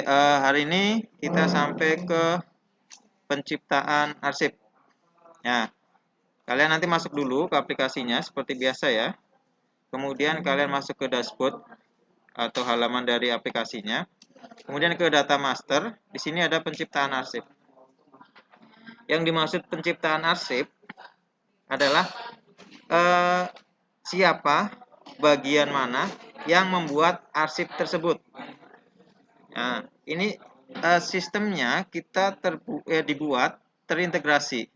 Hari ini kita sampai ke penciptaan arsip. Ya, kalian nanti masuk dulu ke aplikasinya seperti biasa ya. Kemudian kalian masuk ke dashboard atau halaman dari aplikasinya. Kemudian ke data master. Di sini ada penciptaan arsip. Yang dimaksud penciptaan arsip adalah eh, siapa, bagian mana yang membuat arsip tersebut. Nah, ini sistemnya kita dibuat terintegrasi.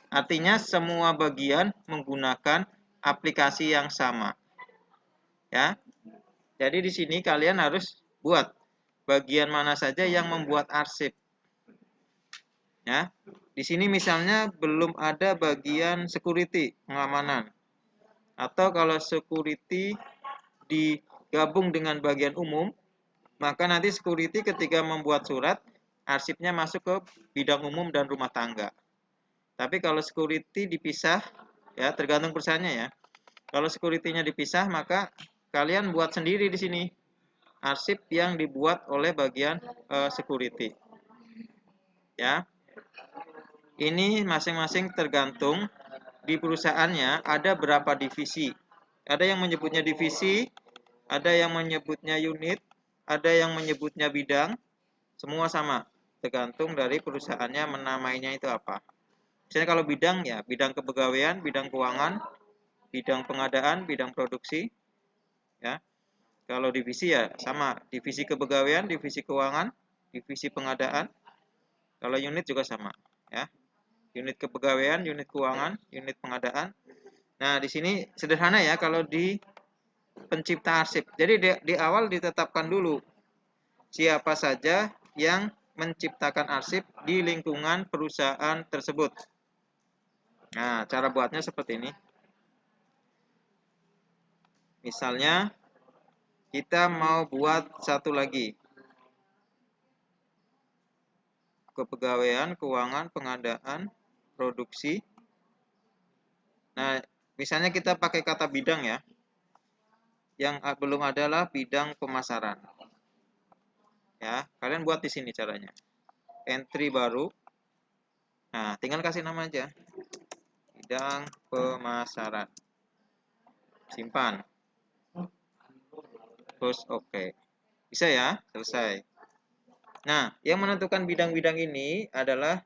Artinya semua bagian menggunakan aplikasi yang sama. Ya. Jadi di sini kalian harus buat bagian mana saja yang membuat arsip. Ya. Di sini misalnya belum ada bagian security, pengamanan. Atau kalau security digabung dengan bagian umum, maka nanti security ketika membuat surat, arsipnya masuk ke bidang umum dan rumah tangga. Tapi kalau security dipisah, ya tergantung perusahaannya ya. Kalau security-nya dipisah, maka kalian buat sendiri di sini arsip yang dibuat oleh bagian security. Ya, ini masing-masing tergantung di perusahaannya ada berapa divisi. Ada yang menyebutnya divisi, ada yang menyebutnya unit, ada yang menyebutnya bidang. Semua sama, tergantung dari perusahaannya menamainya itu apa. Misalnya kalau bidang ya, bidang kepegawaian, bidang keuangan, bidang pengadaan, bidang produksi, ya. Kalau divisi ya sama, divisi kepegawaian, divisi keuangan, divisi pengadaan. Kalau unit juga sama, ya. Unit kepegawaian, unit keuangan, unit pengadaan. Nah, di sini sederhana ya kalau di pencipta arsip. Jadi di awal ditetapkan dulu siapa saja yang menciptakan arsip di lingkungan perusahaan tersebut. Nah, cara buatnya seperti ini. Misalnya kita mau buat satu lagi. Kepegawaian, keuangan, pengadaan, produksi. Nah, misalnya kita pakai kata bidang ya. Yang belum adalah bidang pemasaran. Ya, kalian buat di sini caranya. Entry baru. Nah, tinggal kasih nama aja. Bidang pemasaran. Simpan. Terus oke. Bisa ya, selesai. Nah, yang menentukan bidang-bidang ini adalah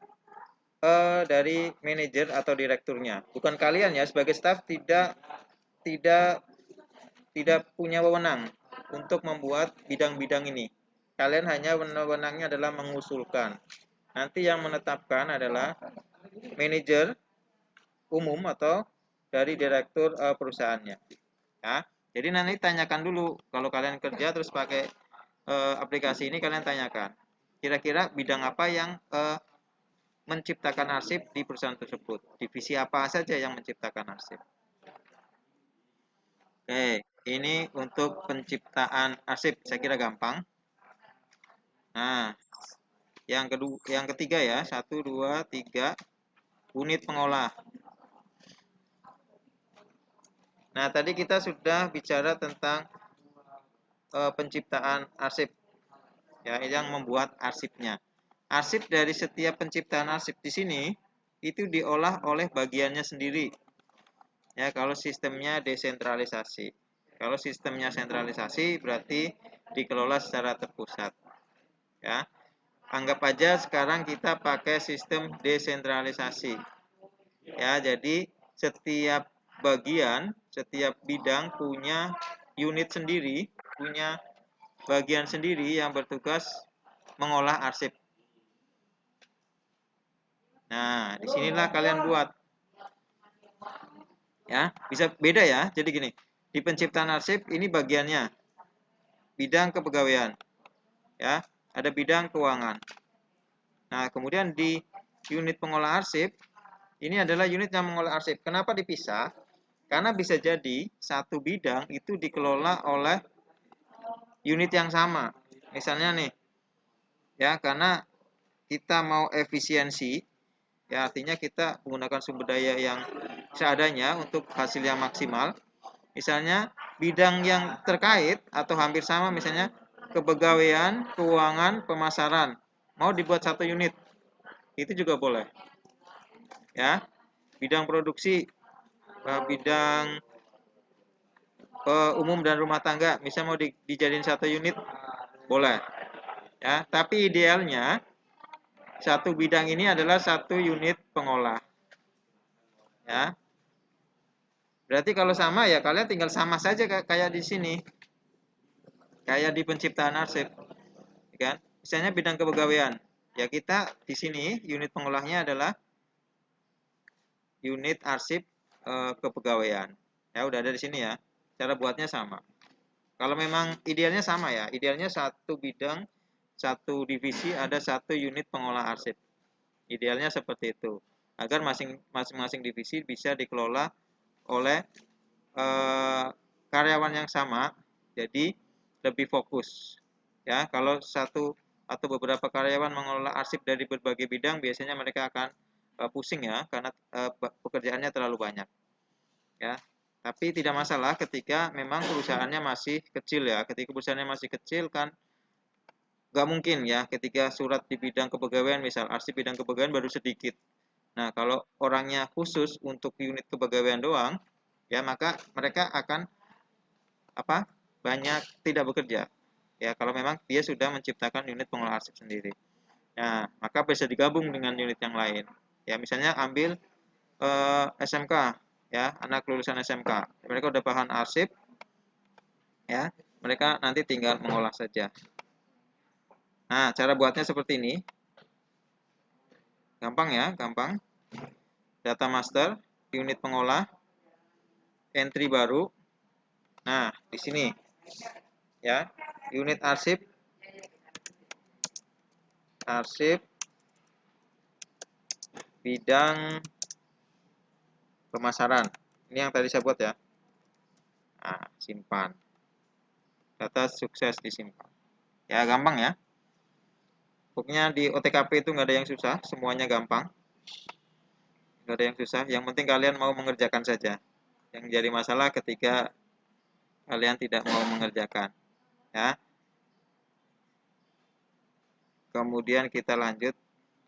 dari manajer atau direkturnya. Bukan kalian ya, sebagai staf tidak tidak punya wewenang untuk membuat bidang-bidang ini. Kalian hanya wewenangnya adalah mengusulkan. Nanti yang menetapkan adalah manajer umum atau dari direktur perusahaannya. Ya. Jadi nanti tanyakan dulu kalau kalian kerja terus pakai aplikasi ini, kalian tanyakan kira-kira bidang apa yang menciptakan arsip di perusahaan tersebut. Divisi apa saja yang menciptakan arsip. Oke, ini untuk penciptaan arsip saya kira gampang. Nah, yang ketiga ya, 1, 2, 3, unit pengolah. Nah, tadi kita sudah bicara tentang penciptaan arsip, ya, yang membuat arsipnya. Arsip dari setiap penciptaan arsip di sini itu diolah oleh bagiannya sendiri. Ya, kalau sistemnya desentralisasi. Kalau sistemnya sentralisasi berarti dikelola secara terpusat. Ya. Anggap aja sekarang kita pakai sistem desentralisasi. Ya, jadi setiap bagian, setiap bidang punya unit sendiri, punya bagian sendiri yang bertugas mengolah arsip. Nah, disinilah kalian buat. Ya, bisa beda ya. Jadi gini, di penciptaan arsip ini bagiannya bidang kepegawaian. Ya, ada bidang keuangan. Nah, kemudian di unit pengolah arsip ini adalah unit yang mengolah arsip. Kenapa dipisah? Karena bisa jadi satu bidang itu dikelola oleh unit yang sama. Misalnya nih, ya karena kita mau efisiensi, ya artinya kita menggunakan sumber daya yang seadanya untuk hasil yang maksimal. Misalnya bidang yang terkait atau hampir sama, misalnya kepegawaian, keuangan, pemasaran. Mau dibuat satu unit, itu juga boleh. Ya, bidang produksi, bidang umum dan rumah tangga, misalnya mau dijadiin satu unit, boleh. Ya, tapi idealnya satu bidang ini adalah satu unit pengolah. Ya, berarti kalau sama ya kalian tinggal sama saja kayak di sini, kayak di penciptaan arsip, kan? Misalnya bidang kepegawaian, ya kita di sini unit pengolahnya adalah unit arsip kepegawaian. Ya udah ada di sini ya. Cara buatnya sama. Kalau memang idealnya sama ya, idealnya satu bidang, satu divisi ada satu unit pengolah arsip. Idealnya seperti itu. Agar masing-masing divisi bisa dikelola oleh karyawan yang sama, jadi lebih fokus. Ya, kalau satu atau beberapa karyawan mengelola arsip dari berbagai bidang, biasanya mereka akan pusing ya, karena pekerjaannya terlalu banyak. Ya, tapi tidak masalah ketika memang perusahaannya masih kecil ya. Ketika perusahaannya masih kecil kan nggak mungkin ya ketika surat di bidang kepegawaian, misal arsip bidang kepegawaian baru sedikit. Nah, kalau orangnya khusus untuk unit kepegawaian doang, ya maka mereka akan banyak tidak bekerja. Ya, kalau memang dia sudah menciptakan unit pengolah arsip sendiri. Nah, maka bisa digabung dengan unit yang lain. Ya, misalnya ambil SMK, ya, anak lulusan SMK. Mereka udah paham arsip, ya. Mereka nanti tinggal mengolah saja. Nah, cara buatnya seperti ini. Gampang ya, gampang. Data master, unit pengolah, entry baru. Nah, di sini ya, unit arsip bidang pemasaran. Ini yang tadi saya buat ya. Nah, simpan. Data sukses disimpan. Ya, gampang ya. Pokoknya di OTKP itu nggak ada yang susah, semuanya gampang. Nggak ada yang susah, yang penting kalian mau mengerjakan saja. Yang jadi masalah ketika kalian tidak mau mengerjakan. Ya. Kemudian kita lanjut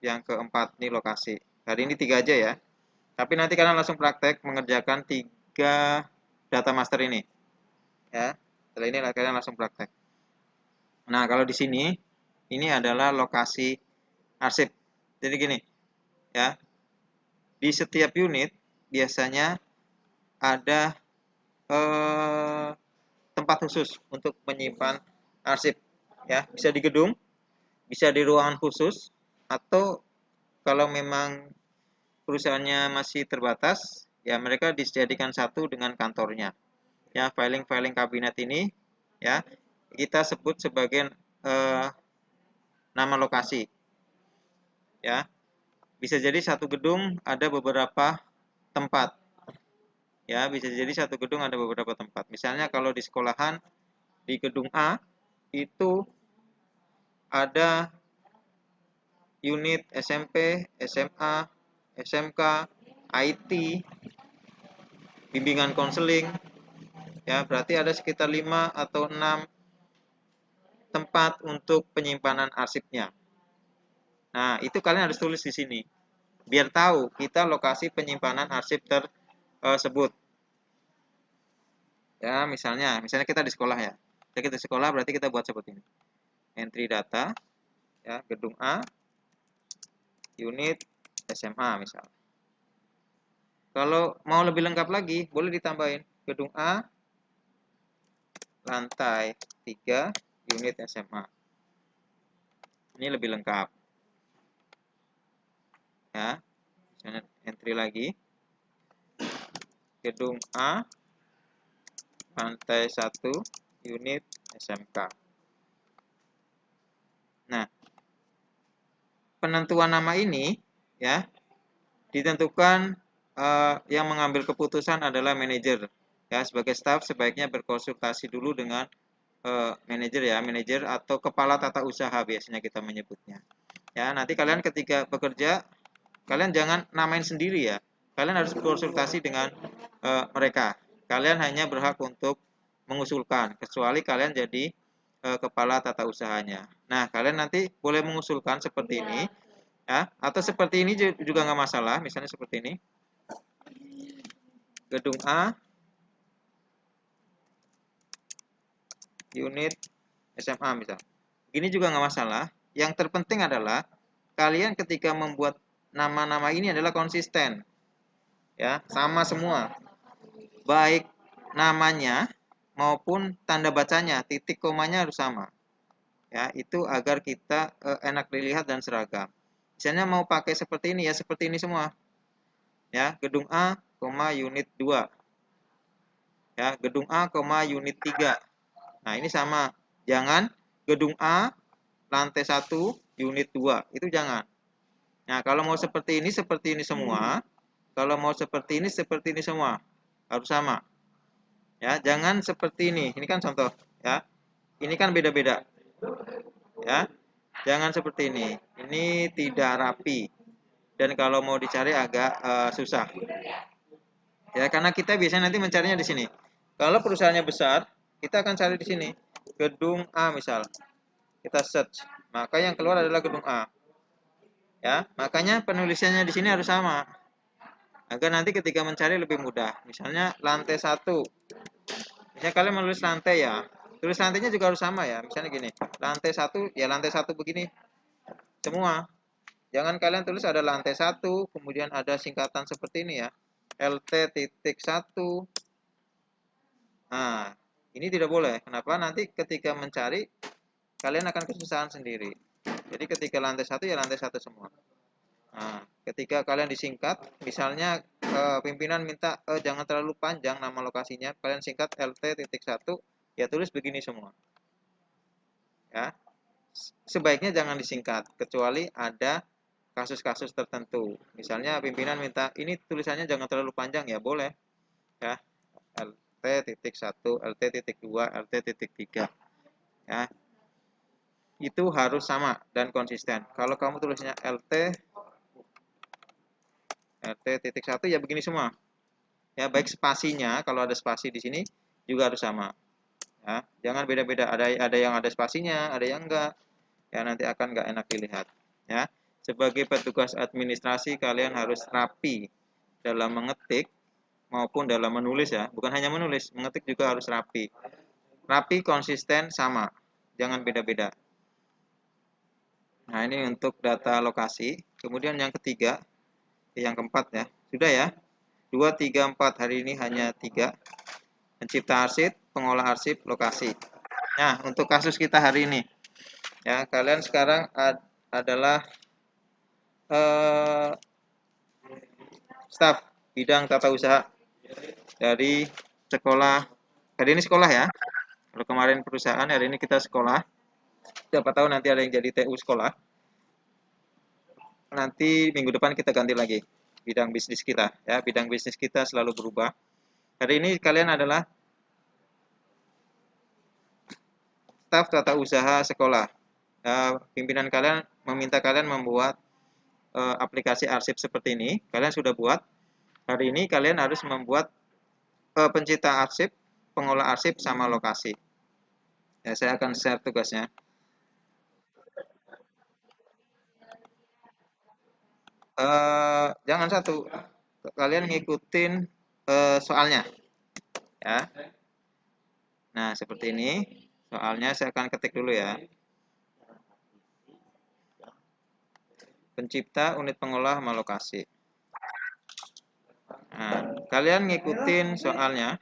yang keempat, nih lokasi. Hari ini 3 aja ya. Tapi nanti kalian langsung praktek mengerjakan 3 data master ini. Ya. Setelah ini kalian langsung praktek. Nah, kalau di sini ini adalah lokasi arsip. Jadi gini, ya. Di setiap unit biasanya ada tempat khusus untuk menyimpan arsip, ya. Bisa di gedung, bisa di ruangan khusus, atau kalau memang perusahaannya masih terbatas, ya mereka dijadikan satu dengan kantornya. Ya, filing-filing kabinet ini, ya, kita sebut sebagai nama lokasi. Ya, bisa jadi satu gedung ada beberapa tempat. Ya, bisa jadi satu gedung ada beberapa tempat. Misalnya kalau di sekolahan di gedung A itu ada unit SMP, SMA, SMK, IT, bimbingan konseling. Ya, berarti ada sekitar 5 atau 6 tempat untuk penyimpanan arsipnya. Nah, itu kalian harus tulis di sini. Biar tahu kita lokasi penyimpanan arsip tersebut. Ya, misalnya kita di sekolah ya. Kita di sekolah berarti kita buat seperti ini. Entry data, ya, gedung A, unit SMA misalnya. Kalau mau lebih lengkap lagi, boleh ditambahin gedung A, lantai 3, unit SMA. Ini lebih lengkap. Ya, misalnya entry lagi, gedung A, lantai 1, unit SMK. Nah, penentuan nama ini ya ditentukan yang mengambil keputusan adalah manajer. Ya, sebagai staf sebaiknya berkonsultasi dulu dengan manajer atau kepala tata usaha biasanya kita menyebutnya. Ya, nanti kalian ketika bekerja kalian jangan namain sendiri ya. Kalian harus berkonsultasi dengan mereka. Kalian hanya berhak untuk mengusulkan, kecuali kalian jadi kepala tata usahanya. Nah, kalian nanti boleh mengusulkan seperti ini, ya, atau seperti ini juga nggak masalah. Misalnya seperti ini, gedung A, unit SMA misal. Ini juga nggak masalah. Yang terpenting adalah kalian ketika membuat nama-nama ini adalah konsisten, ya, sama semua. Baik namanya maupun tanda bacanya, titik komanya harus sama. Ya, itu agar kita enak dilihat dan seragam. Misalnya mau pakai seperti ini ya, seperti ini semua. Ya, gedung A, unit 2. Ya, gedung A, unit 3. Nah, ini sama. Jangan gedung A, lantai 1, unit 2. Itu jangan. Nah, kalau mau seperti ini semua. Kalau mau seperti ini semua. Harus sama. Ya, jangan seperti ini. Ini kan contoh, ya. Ini kan beda-beda. Ya. Jangan seperti ini. Ini tidak rapi. Dan kalau mau dicari agak susah. Ya, karena kita biasanya nanti mencarinya di sini. Kalau perusahaannya besar, kita akan cari di sini. Gedung A misal. Kita search. Maka yang keluar adalah gedung A. Ya, makanya penulisannya di sini harus sama. Agar nanti ketika mencari lebih mudah. Misalnya lantai 1. Misalnya kalian menulis lantai ya. Tulis lantainya juga harus sama ya. Misalnya gini. Lantai 1, ya lantai 1 begini. Semua. Jangan kalian tulis ada lantai 1, kemudian ada singkatan seperti ini ya. LT.1. Nah, ini tidak boleh. Kenapa? Nanti ketika mencari, kalian akan kesusahan sendiri. Jadi ketika lantai 1 ya lantai 1 semua. Nah, ketika kalian disingkat, misalnya pimpinan minta jangan terlalu panjang nama lokasinya, kalian singkat LT.1, ya tulis begini semua. Ya, sebaiknya jangan disingkat, kecuali ada kasus-kasus tertentu. Misalnya pimpinan minta ini tulisannya jangan terlalu panjang, ya boleh. Ya, LT.1, LT.2, LT.3. Ya, itu harus sama dan konsisten. Kalau kamu tulisnya LT.1 ya begini semua. Ya, baik spasinya, kalau ada spasi di sini juga harus sama. Ya, jangan beda-beda. Ada yang ada spasinya, ada yang enggak. Ya, nanti akan enggak enak dilihat. Ya, sebagai petugas administrasi kalian harus rapi dalam mengetik maupun dalam menulis ya. Bukan hanya menulis, mengetik juga harus rapi. Rapi, konsisten, sama. Jangan beda-beda. Nah, ini untuk data lokasi. Kemudian yang ketiga, yang keempat ya. Sudah ya. 2, 3, 4. Hari ini hanya 3. Pencipta arsip, pengolah arsip, lokasi. Nah, untuk kasus kita hari ini. Ya, kalian sekarang adalah staf bidang tata usaha dari sekolah. Hari ini sekolah ya. Kalau kemarin perusahaan, hari ini kita sekolah. Siapa tahu nanti ada yang jadi TU sekolah. Nanti minggu depan kita ganti lagi bidang bisnis kita ya. Bidang bisnis kita selalu berubah. Hari ini kalian adalah staf tata usaha sekolah. Pimpinan kalian meminta kalian membuat aplikasi arsip seperti ini. Kalian sudah buat. Hari ini kalian harus membuat pencipta arsip, pengolah arsip, sama lokasi. Ya, saya akan share tugasnya. Jangan satu. Kalian ngikutin soalnya. Ya. Nah, seperti ini. Soalnya saya akan ketik dulu ya. Pencipta, unit pengolah, sama lokasi. Nah, kalian ngikutin soalnya.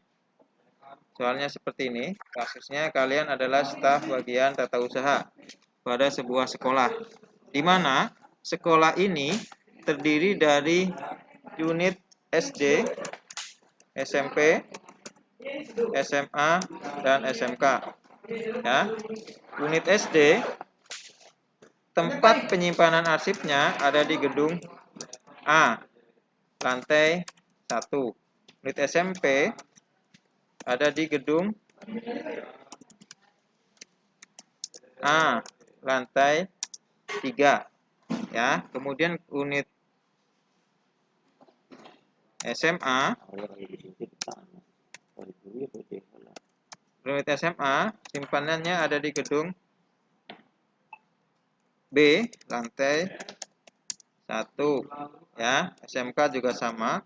Soalnya seperti ini. Kasusnya kalian adalah staf bagian tata usaha pada sebuah sekolah. Di mana sekolah ini terdiri dari unit SD, SMP, SMA, dan SMK. Ya. Unit SD, tempat penyimpanan arsipnya ada di gedung A, lantai 1. Unit SMP ada di gedung A, lantai 3. Ya, kemudian unit SMA Unit SMA simpanannya ada di gedung B, lantai 1 ya. SMK juga sama.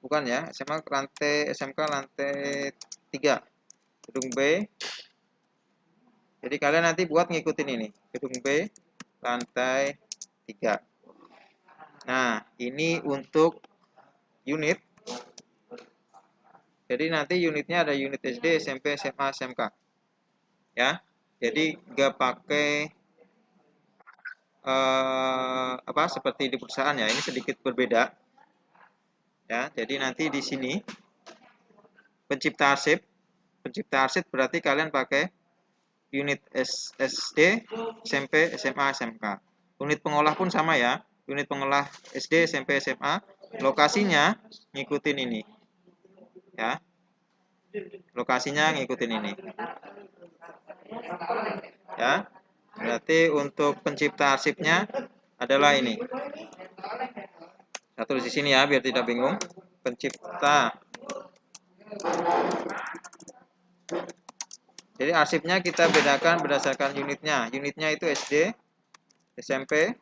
Bukan ya, SMK lantai 3. Gedung B. Jadi kalian nanti buat ngikutin ini. Gedung B, lantai 3. Nah, ini untuk unit. Jadi nanti unitnya ada unit SD, SMP, SMA, SMK. Ya. Jadi nggak pakai seperti di perusahaan ya. Ini sedikit berbeda. Ya, jadi nanti di sini pencipta arsip berarti kalian pakai unit SD, SMP, SMA, SMK. Unit pengolah pun sama ya. Unit pengolah SD, SMP, SMA. Lokasinya ngikutin ini. Ya. Lokasinya ngikutin ini. Ya. Berarti untuk pencipta arsipnya adalah ini. Saya tulis di sini ya biar tidak bingung. Pencipta. Jadi arsipnya kita bedakan berdasarkan unitnya. Unitnya itu SD, SMP,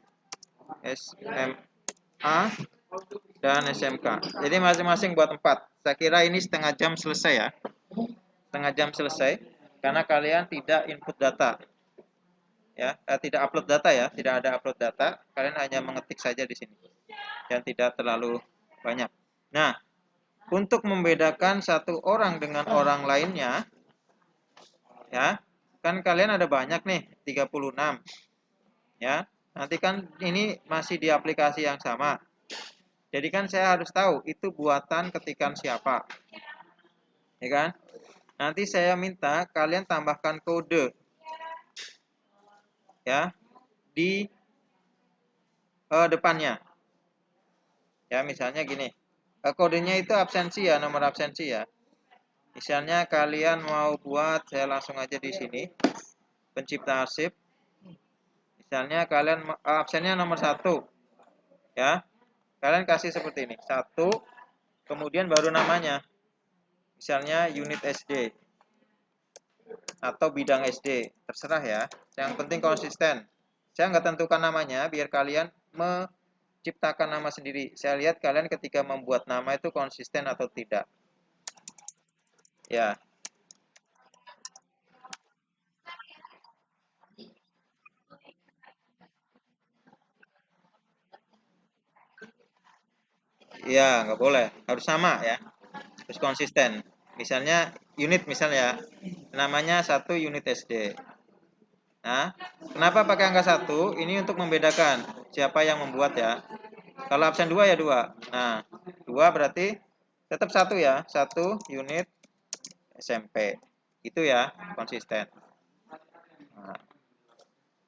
SMA, dan SMK. Jadi masing-masing buat 4. Saya kira ini setengah jam selesai ya. Setengah jam selesai karena kalian tidak input data. Ya, tidak upload data ya, tidak ada upload data. Kalian hanya mengetik saja di sini. Dan tidak terlalu banyak. Nah, untuk membedakan satu orang dengan orang lainnya ya, kan kalian ada banyak nih, 36. Ya. Nanti kan ini masih di aplikasi yang sama. Jadi kan saya harus tahu itu buatan ketikan siapa. Ya kan? Nanti saya minta kalian tambahkan kode ya di depannya. Ya, misalnya gini. Kodenya itu absensi ya, nomor absensi ya. Misalnya kalian mau buat, saya langsung aja di sini. Pencipta arsip. Misalnya kalian absennya nomor 1. Ya. Kalian kasih seperti ini. 1, kemudian baru namanya. Misalnya unit SD atau bidang SD, terserah ya. Yang penting konsisten. Saya nggak tentukan namanya biar kalian menciptakan nama sendiri. Saya lihat kalian ketika membuat nama itu konsisten atau tidak. Ya, ya nggak boleh. Harus sama ya. Harus konsisten. Misalnya unit misalnya namanya 1 unit SD. Nah, kenapa pakai angka 1? Ini untuk membedakan siapa yang membuat ya. Kalau absen 2 ya 2. Nah, 2 berarti tetap 1 ya. 1 unit SMP. Itu ya, konsisten.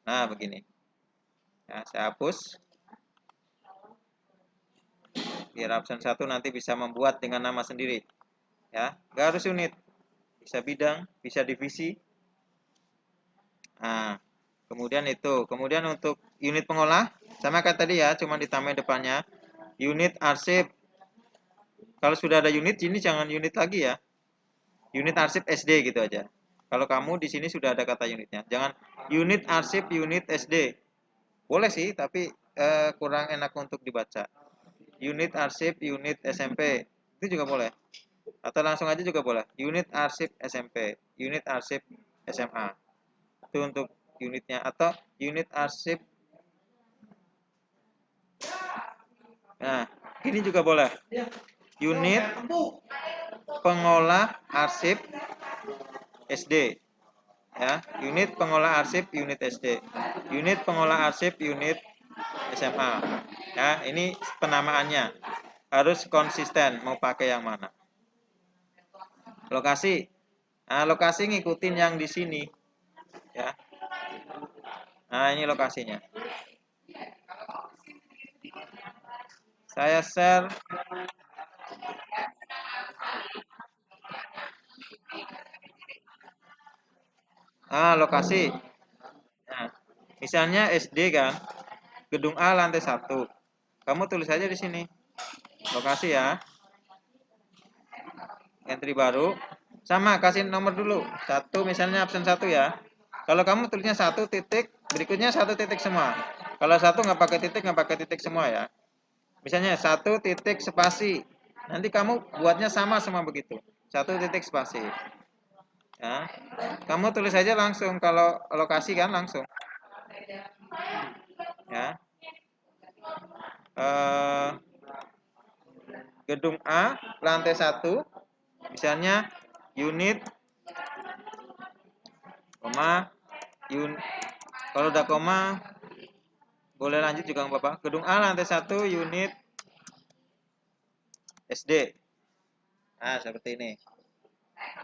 Nah, begini. Ya, saya hapus. Biar absen 1 nanti bisa membuat dengan nama sendiri. Ya, nggak harus unit. Bisa bidang, bisa divisi. Nah, kemudian itu. Kemudian untuk unit pengolah, sama kayak tadi ya, cuma ditambahin depannya. Unit arsip. Kalau sudah ada unit, ini jangan unit lagi ya. Unit arsip SD gitu aja. Kalau kamu di sini sudah ada kata unitnya. Jangan unit arsip unit SD. Boleh sih, tapi kurang enak untuk dibaca. Unit arsip unit SMP. Itu juga boleh. Atau langsung aja juga boleh. Unit arsip SMP, unit arsip SMA. Itu untuk unitnya atau unit arsip. Nah, ini juga boleh. Unit pengolah arsip SD. Ya, unit pengolah arsip unit SD. Unit pengolah arsip unit SMA. Ya, ini penamaannya. Harus konsisten mau pakai yang mana. Lokasi. Nah, lokasi ngikutin yang di sini. Ya. Nah, ini lokasinya. Saya share. Lokasi. Nah, misalnya SD kan, gedung A lantai 1. Kamu tulis aja di sini. Lokasi ya. Entry baru. Sama, kasih nomor dulu. Satu, misalnya absen 1 ya. Kalau kamu tulisnya 1 titik, berikutnya 1 titik semua. Kalau 1 nggak pakai titik semua ya. Misalnya 1 titik spasi. Nanti kamu buatnya sama semua begitu. 1 titik spasi. Ya. Kamu tulis aja langsung kalau lokasi kan langsung. Ya. Eh, gedung A, lantai 1, misalnya unit, koma, kalau udah koma, boleh lanjut juga nggak apa-apa. Gedung A, lantai 1, unit SD. Nah, seperti ini.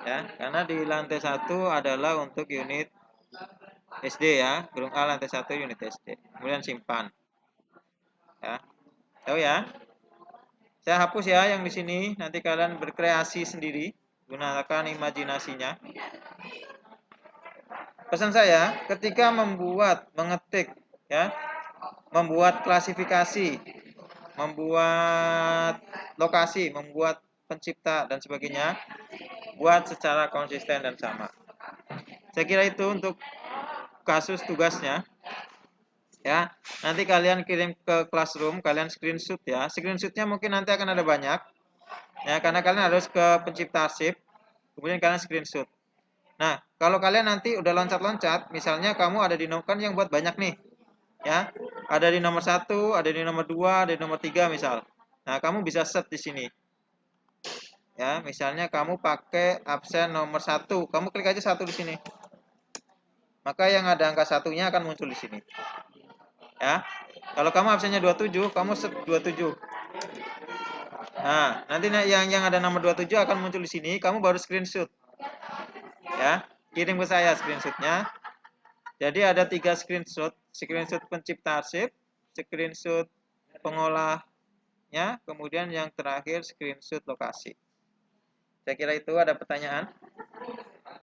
Ya, karena di lantai 1 adalah untuk unit SD ya. Gedung A, lantai 1, unit SD. Kemudian simpan. Ya. Tahu ya? Saya hapus ya yang di sini. Nanti kalian berkreasi sendiri. Gunakan imajinasinya. Pesan saya, ketika mengetik, ya, membuat klasifikasi, membuat lokasi, membuat pencipta dan sebagainya, buat secara konsisten dan sama. Saya kira itu untuk kasus tugasnya. Ya, nanti kalian kirim ke classroom, kalian screenshot ya. Screenshotnya mungkin nanti akan ada banyak. Ya, karena kalian harus ke pencipta arsip, kemudian kalian screenshot. Nah, kalau kalian nanti udah loncat-loncat, misalnya kamu ada di nomor, kan yang buat banyak nih, ya, ada di nomor 1, ada di nomor 2, ada di nomor 3 misal. Nah, kamu bisa set di sini. Ya, misalnya kamu pakai absen nomor 1, kamu klik aja 1 di sini. Maka yang ada angka satunya akan muncul di sini. Ya. Kalau kamu absennya 27, kamu set 27. Nah, nanti yang ada nomor 27 akan muncul di sini, kamu baru screenshot. Ya, kirim ke saya screenshotnya. Jadi ada 3 screenshot, screenshot pencipta arsip, screenshot pengolahnya, kemudian yang terakhir screenshot lokasi. Saya kira itu. Ada pertanyaan?